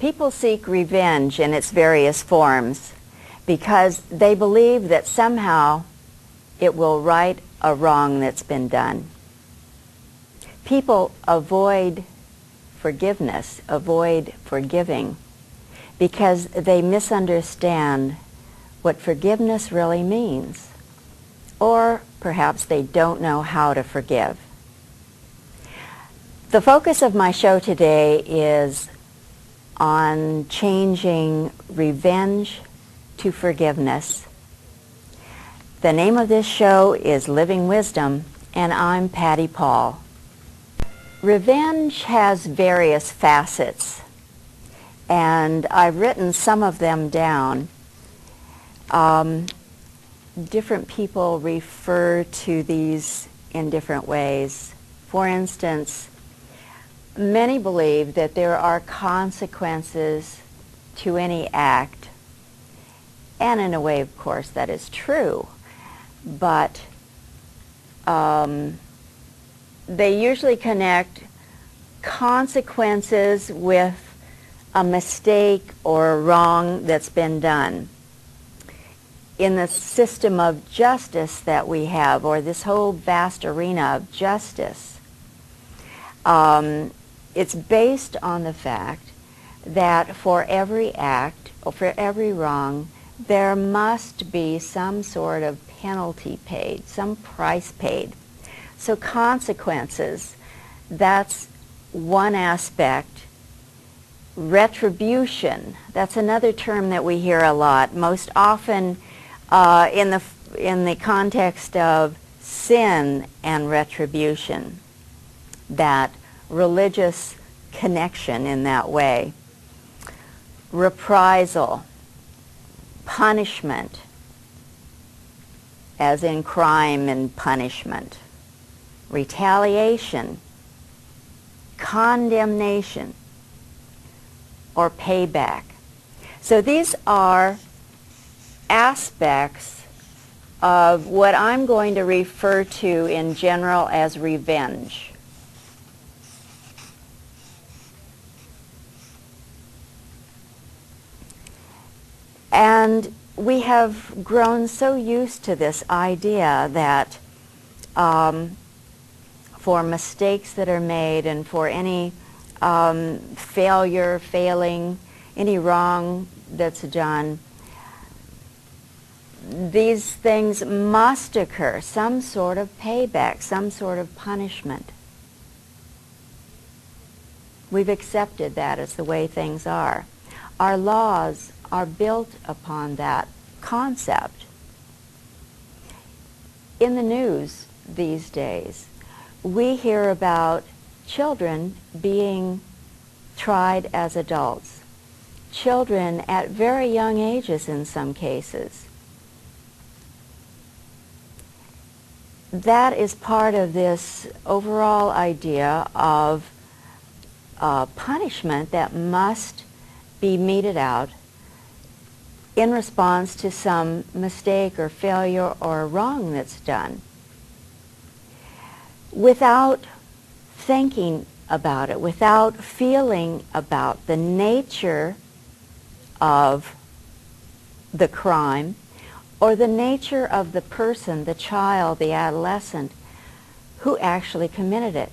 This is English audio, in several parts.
People seek revenge in its various forms because they believe that somehow it will right a wrong that's been done. People avoid forgiveness, avoid forgiving, because they misunderstand what forgiveness really means, or perhaps they don't know how to forgive. The focus of my show today is on changing revenge to forgiveness. The name of this show is Living Wisdom, and I'm Patty Paul. Revenge has various facets, and I've written some of them down. Different people refer to these in different ways. For instance, many believe that there are consequences to any act, and in a way, of course, that is true, but they usually connect consequences with a mistake or a wrong that's been done. In the system of justice that we have, or this whole vast arena of justice, it's based on the fact that for every act or for every wrong, there must be some sort of penalty paid, some price paid. So consequences, that's one aspect. Retribution, that's another term that we hear a lot, most often in the context of sin and retribution, that religious connection in that way. Reprisal, punishment, as in crime and punishment. Retaliation, condemnation, or payback. So these are aspects of what I'm going to refer to in general as revenge. And we have grown so used to this idea that for mistakes that are made and for any failing, any wrong that's done, these things must occur, some sort of payback, some sort of punishment. We've accepted that as the way things are. Our laws are built upon that concept. In the news these days, we hear about children being tried as adults. Children at very young ages in some cases. That is part of this overall idea of punishment that must be meted out in response to some mistake or failure or wrong that's done, without thinking about it, without feeling about the nature of the crime or the nature of the person, the child, the adolescent, who actually committed it.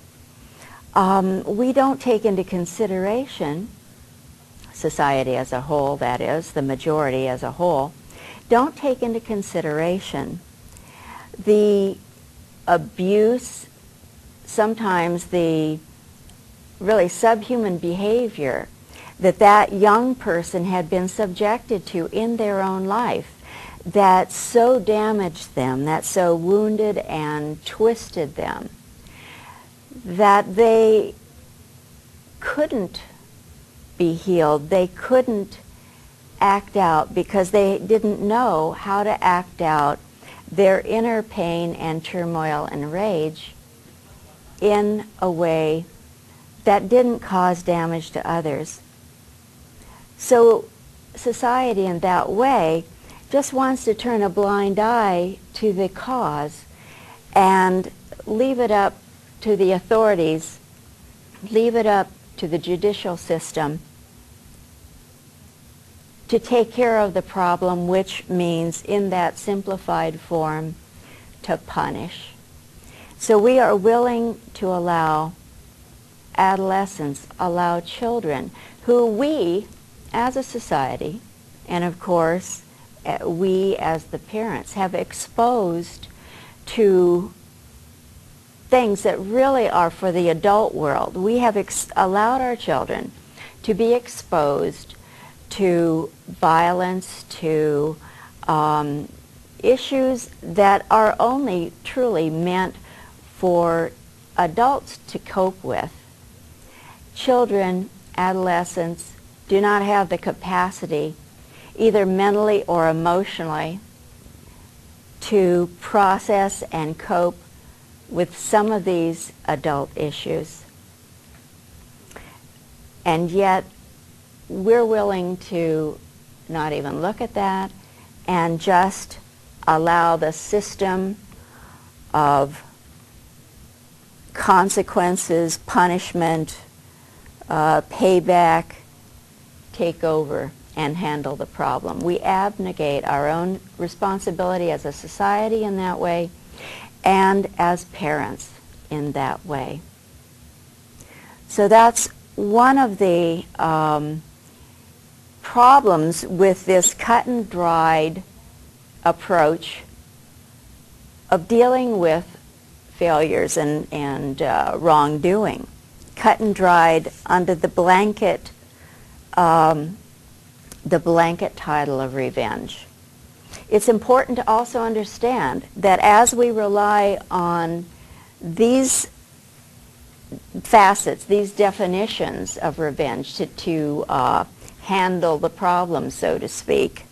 We don't take into consideration, society as a whole, that is, the majority as a whole, don't take into consideration the abuse, sometimes the really subhuman behavior that young person had been subjected to in their own life, that so damaged them, that so wounded and twisted them, that they couldn't be healed. They couldn't act out because they didn't know how to act out their inner pain and turmoil and rage in a way that didn't cause damage to others. So society in that way just wants to turn a blind eye to the cause and leave it up to the authorities, leave it up to the judicial system to take care of the problem, which means in that simplified form to punish. So we are willing to allow adolescents, allow children who we as a society, and of course we as the parents, have exposed to things that really are for the adult world. We have allowed our children to be exposed to violence, to issues that are only truly meant for adults to cope with. Children, adolescents, do not have the capacity, either mentally or emotionally, to process and cope with some of these adult issues. And yet, we're willing to not even look at that and just allow the system of consequences, punishment, payback, take over and handle the problem. We abnegate our own responsibility as a society in that way and as parents in that way. So that's one of the problems with this cut and dried approach of dealing with failures and wrongdoing. Cut and dried under the blanket title of revenge. It's important to also understand that as we rely on these facets, these definitions of revenge to handle the problem, so to speak,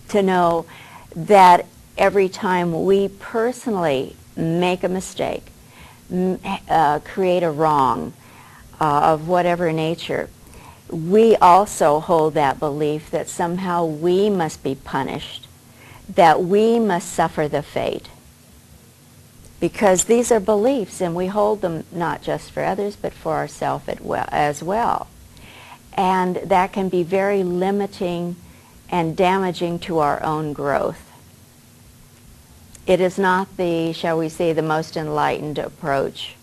to know that every time we personally make a mistake, create a wrong of whatever nature, we also hold that belief that somehow we must be punished, that we must suffer the fate. Because these are beliefs, and we hold them not just for others, but for ourselves as well. And that can be very limiting and damaging to our own growth. It is not the, shall we say, the most enlightened approach.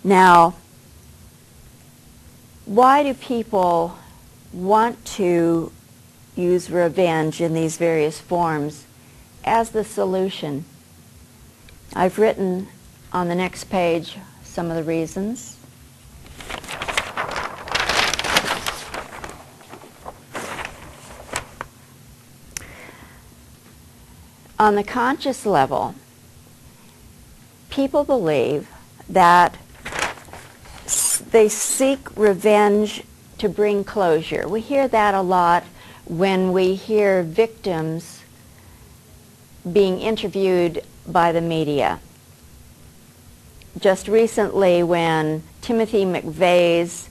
Now, why do people want to use revenge in these various forms as the solution? I've written on the next page some of the reasons. On the conscious level, people believe that they seek revenge to bring closure. We hear that a lot when we hear victims being interviewed by the media. Just recently, when Timothy McVeigh's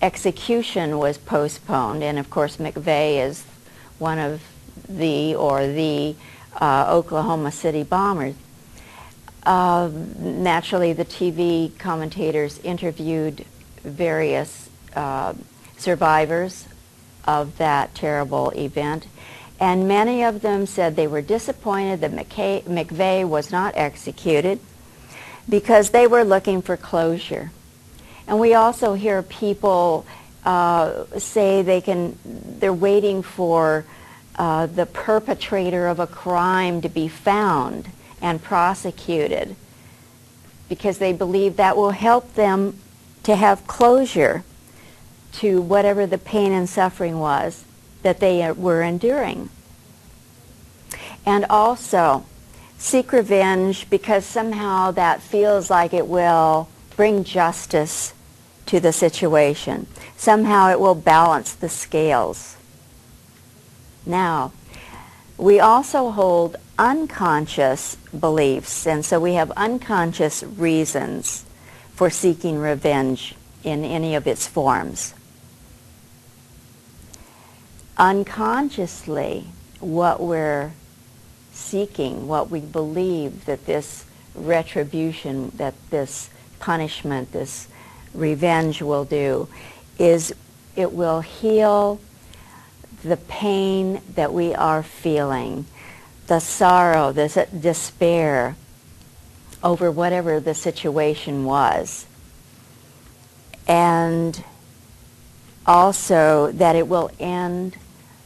execution was postponed, and of course McVeigh is one of the Oklahoma City bombers, naturally the TV commentators interviewed various survivors of that terrible event, and many of them said they were disappointed that McVeigh was not executed because they were looking for closure. And we also hear people say they're waiting for the perpetrator of a crime to be found and prosecuted because they believe that will help them to have closure to whatever the pain and suffering was that they were enduring. And also seek revenge because somehow that feels like it will bring justice to the situation. Somehow it will balance the scales. Now, we also hold unconscious beliefs, and so we have unconscious reasons for seeking revenge in any of its forms. Unconsciously, what we're seeking, what we believe that this retribution, that this punishment, this revenge will do, is it will heal the pain that we are feeling, the sorrow, the despair over whatever the situation was. And also that it will end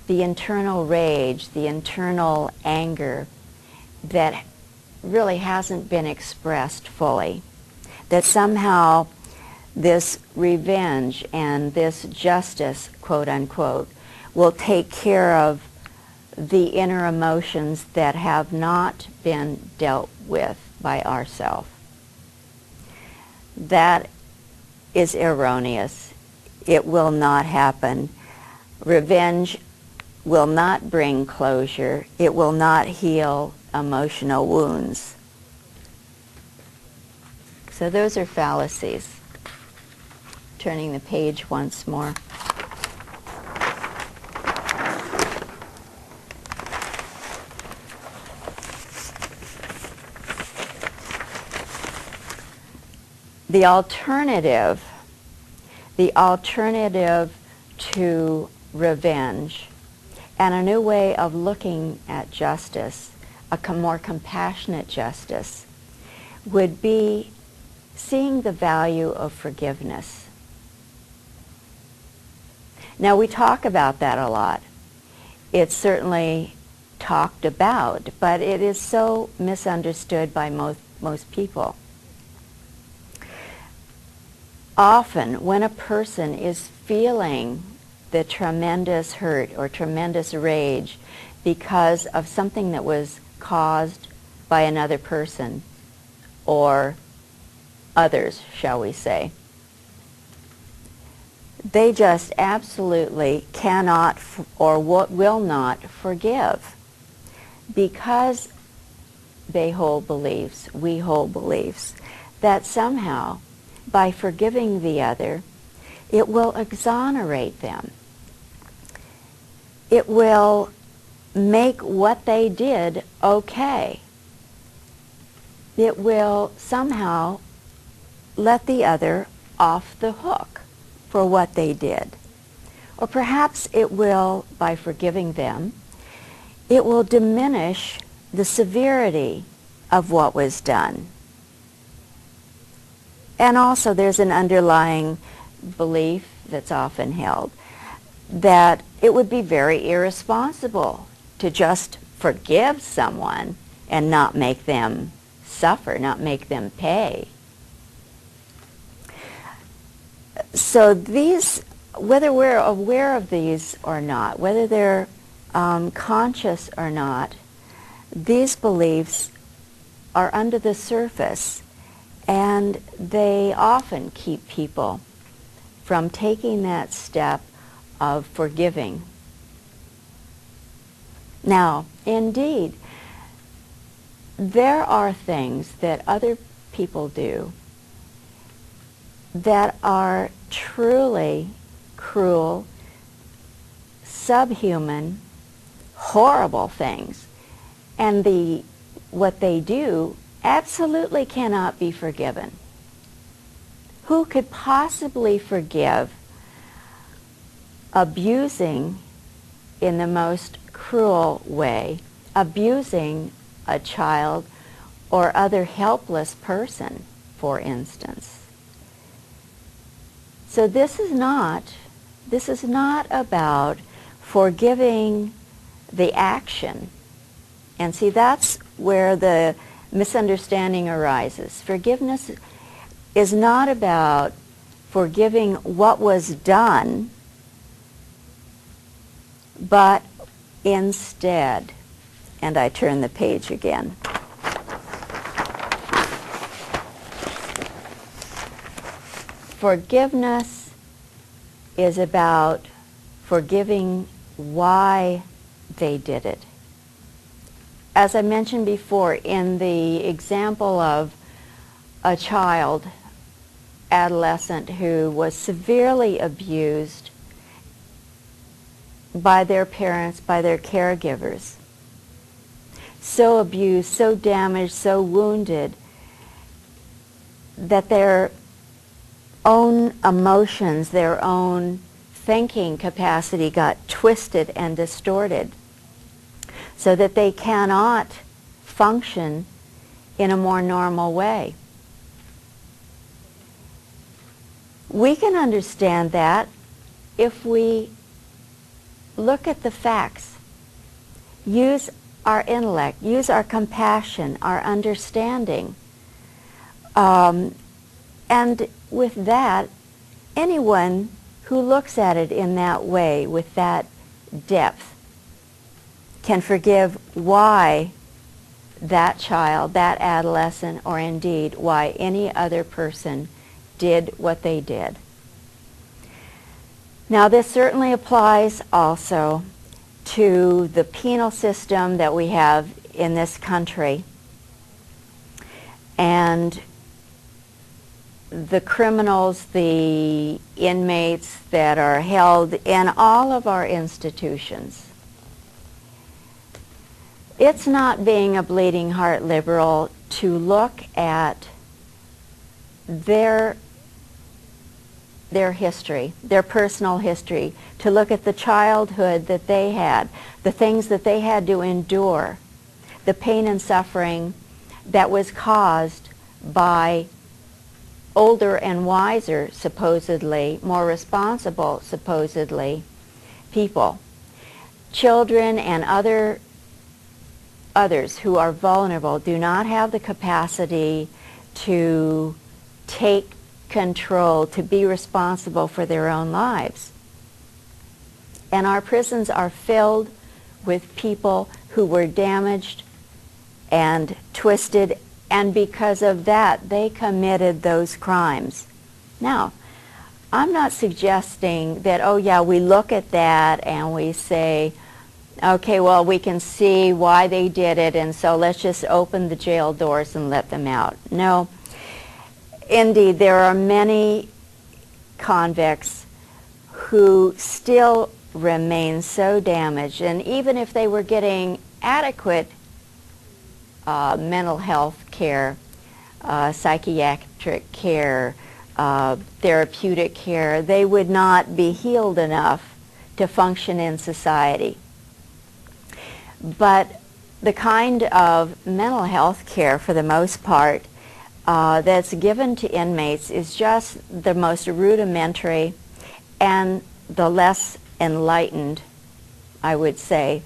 the internal rage, the internal anger that really hasn't been expressed fully. That somehow this revenge and this justice, quote unquote, will take care of the inner emotions that have not been dealt with by ourselves. That is erroneous. It will not happen. Revenge will not bring closure. It will not heal emotional wounds. So those are fallacies. Turning the page once more. The alternative to revenge and a new way of looking at justice, a more compassionate justice, would be seeing the value of forgiveness. Now, we talk about that a lot. It's certainly talked about, but it is so misunderstood by most people. Often, when a person is feeling the tremendous hurt or tremendous rage because of something that was caused by another person or others, shall we say, they just absolutely cannot or will not forgive because they hold beliefs, we hold beliefs, that somehow by forgiving the other, it will exonerate them. It will make what they did okay. It will somehow let the other off the hook for what they did. Or perhaps it will, by forgiving them, it will diminish the severity of what was done. And also there's an underlying belief that's often held that it would be very irresponsible to just forgive someone and not make them suffer, not make them pay. So these, whether we're aware of these or not, whether they're conscious or not, these beliefs are under the surface, and they often keep people from taking that step of forgiving. Now, indeed, there are things that other people do that are truly cruel, subhuman, horrible things. And what they do absolutely cannot be forgiven. Who could possibly forgive abusing in the most cruel way, abusing a child or other helpless person, for instance? So this is not about forgiving the action. And see, that's where the misunderstanding arises. Forgiveness is not about forgiving what was done, but instead, and I turn the page again. Forgiveness is about forgiving why they did it. As I mentioned before, in the example of a child, adolescent, who was severely abused by their parents, by their caregivers, so abused, so damaged, so wounded, that their own emotions, their own thinking capacity got twisted and distorted so that they cannot function in a more normal way. We can understand that if we look at the facts, use our intellect, use our compassion, our understanding. And with that, anyone who looks at it in that way, with that depth, can forgive why that child, that adolescent, or indeed why any other person did what they did. Now, this certainly applies also to the penal system that we have in this country and the criminals, the inmates that are held in all of our institutions. It's not being a bleeding heart liberal to look at their history, their personal history, to look at the childhood that they had, the things that they had to endure, the pain and suffering that was caused by older and wiser, supposedly, more responsible, supposedly, people. Children and others who are vulnerable do not have the capacity to take control, to be responsible for their own lives. And our prisons are filled with people who were damaged and twisted, and because of that, they committed those crimes. Now, I'm not suggesting that, oh yeah, we look at that and we say, okay, well, we can see why they did it, and so let's just open the jail doors and let them out. No. Indeed, there are many convicts who still remain so damaged, and even if they were getting adequate mental health care, psychiatric care, therapeutic care, they would not be healed enough to function in society. But the kind of mental health care, for the most part, that's given to inmates is just the most rudimentary and the less enlightened, I would say,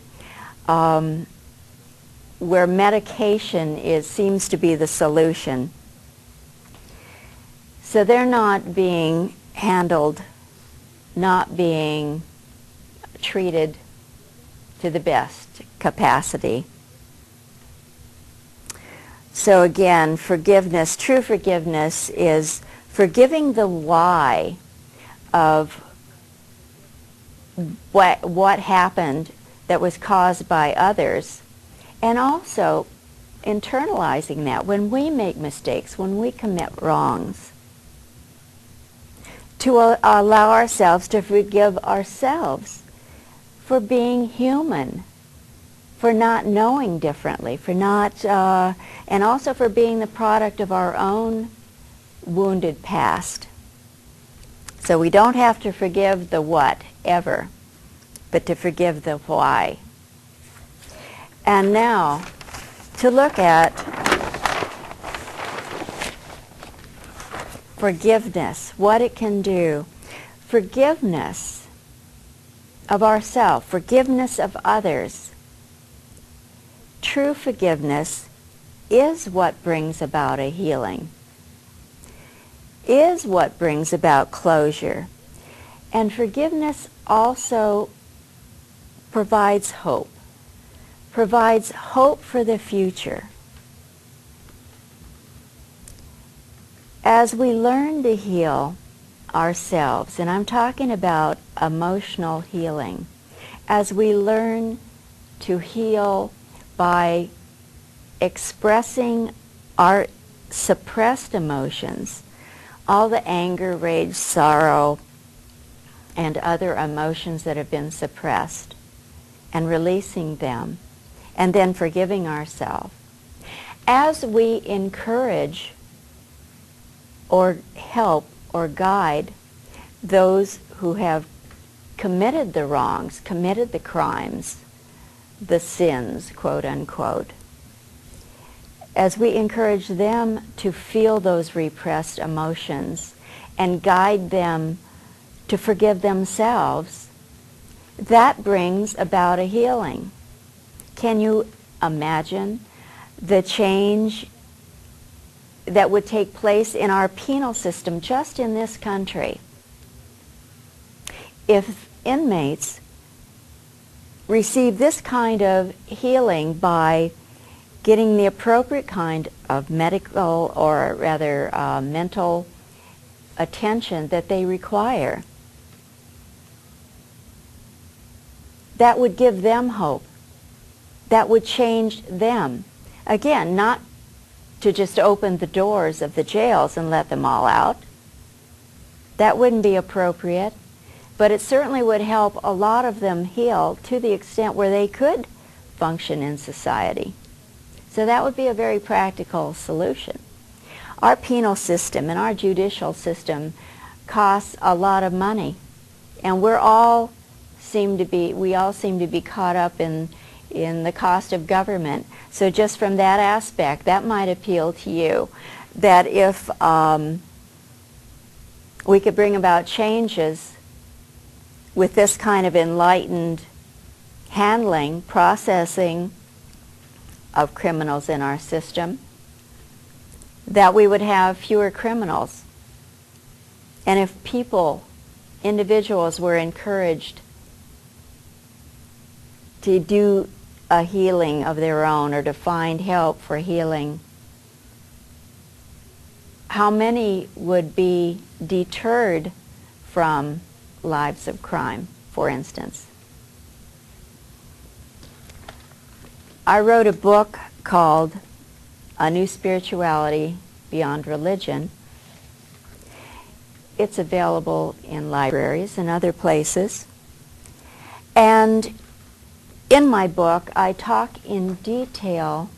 where medication seems to be the solution. So they're not being handled, not being treated to the best capacity. So again, forgiveness, true forgiveness, is forgiving the why of what happened that was caused by others, and also internalizing that when we make mistakes, when we commit wrongs, to allow ourselves to forgive ourselves for being human, for not knowing differently, for not, and also for being the product of our own wounded past. So we don't have to forgive the what, ever, but to forgive the why. And now, to look at forgiveness, what it can do. Forgiveness of ourselves, forgiveness of others. True forgiveness is what brings about a healing, is what brings about closure. And forgiveness also provides hope for the future. As we learn to heal ourselves, and I'm talking about emotional healing, as we learn to heal by expressing our suppressed emotions, all the anger, rage, sorrow, and other emotions that have been suppressed, and releasing them, and then forgiving ourselves. As we encourage or help or guide those who have committed the wrongs, committed the crimes, the sins, quote unquote, as we encourage them to feel those repressed emotions and guide them to forgive themselves, that brings about a healing. Can you imagine the change that would take place in our penal system just in this country if inmates receive this kind of healing by getting the appropriate kind of medical, or rather mental attention that they require? That would give them hope. That would change them. Again, not to just open the doors of the jails and let them all out. That wouldn't be appropriate. But it certainly would help a lot of them heal to the extent where they could function in society. So that would be a very practical solution. Our penal system and our judicial system costs a lot of money, and we all seem to be caught up in the cost of government. So just from that aspect, that might appeal to you, that if we could bring about changes with this kind of enlightened handling, processing of criminals in our system, that we would have fewer criminals. And if individuals were encouraged to do a healing of their own or to find help for healing, how many would be deterred from lives of crime, for instance? I wrote a book called A New Spirituality Beyond Religion. It's available in libraries and other places. And in my book, I talk in detail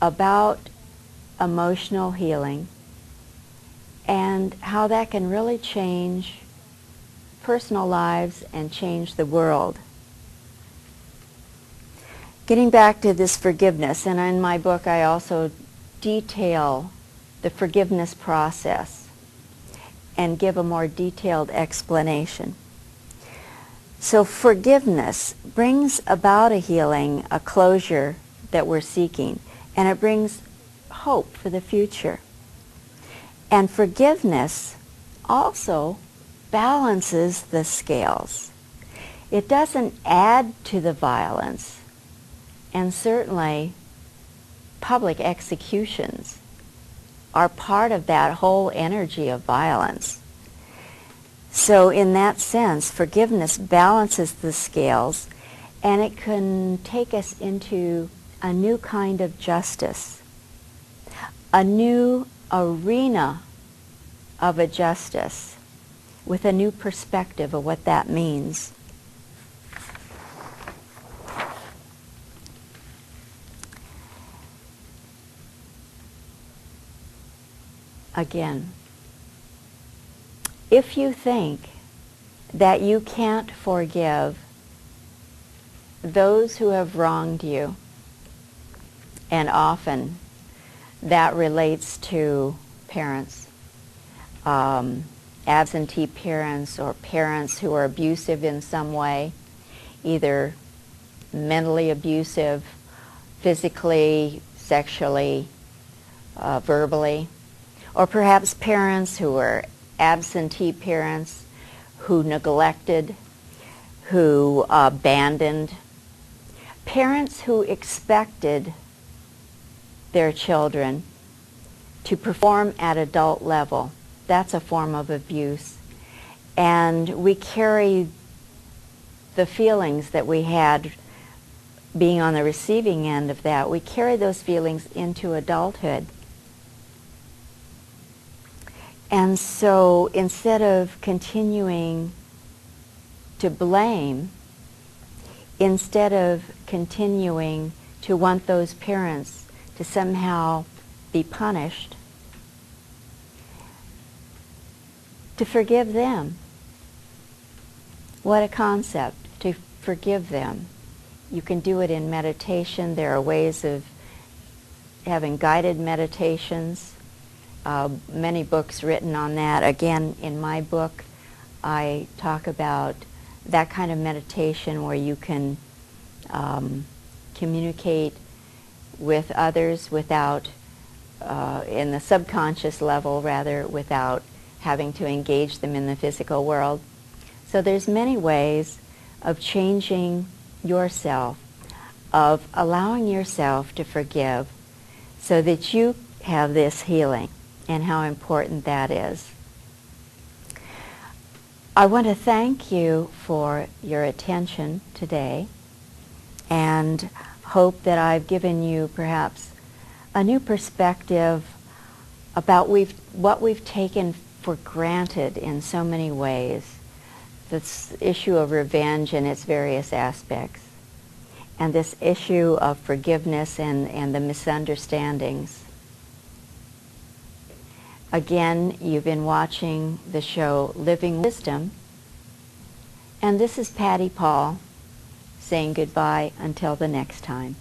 about emotional healing and how that can really change personal lives and change the world. Getting back to this forgiveness, and in my book I also detail the forgiveness process and give a more detailed explanation. So forgiveness brings about a healing, a closure that we're seeking, and it brings hope for the future. And forgiveness also balances the scales. It doesn't add to the violence, and certainly public executions are part of that whole energy of violence. So in that sense, forgiveness balances the scales, and it can take us into a new kind of justice, a new arena of a justice with a new perspective of what that means. Again, if you think that you can't forgive those who have wronged you, and often that relates to parents, absentee parents, or parents who are abusive in some way, either mentally abusive, physically, sexually, verbally, or perhaps parents who are absentee parents, who neglected, who abandoned, parents who expected their children to perform at adult level. That's a form of abuse. And we carry the feelings that we had being on the receiving end of that. We carry those feelings into adulthood. And so instead of continuing to blame, instead of continuing to want those parents to somehow be punished, to forgive them. What a concept, to forgive them. You can do it in meditation. There are ways of having guided meditations. Many books written on that. Again, in my book, I talk about that kind of meditation where you can communicate with others without, in the subconscious level rather, without having to engage them in the physical world. So there's many ways of changing yourself, of allowing yourself to forgive so that you have this healing, and how important that is. I want to thank you for your attention today and hope that I've given you perhaps a new perspective about what we've taken for granted in so many ways. This issue of revenge in its various aspects, and this issue of forgiveness and the misunderstandings. Again, you've been watching the show Living Wisdom, and this is Patty Paul saying goodbye until the next time.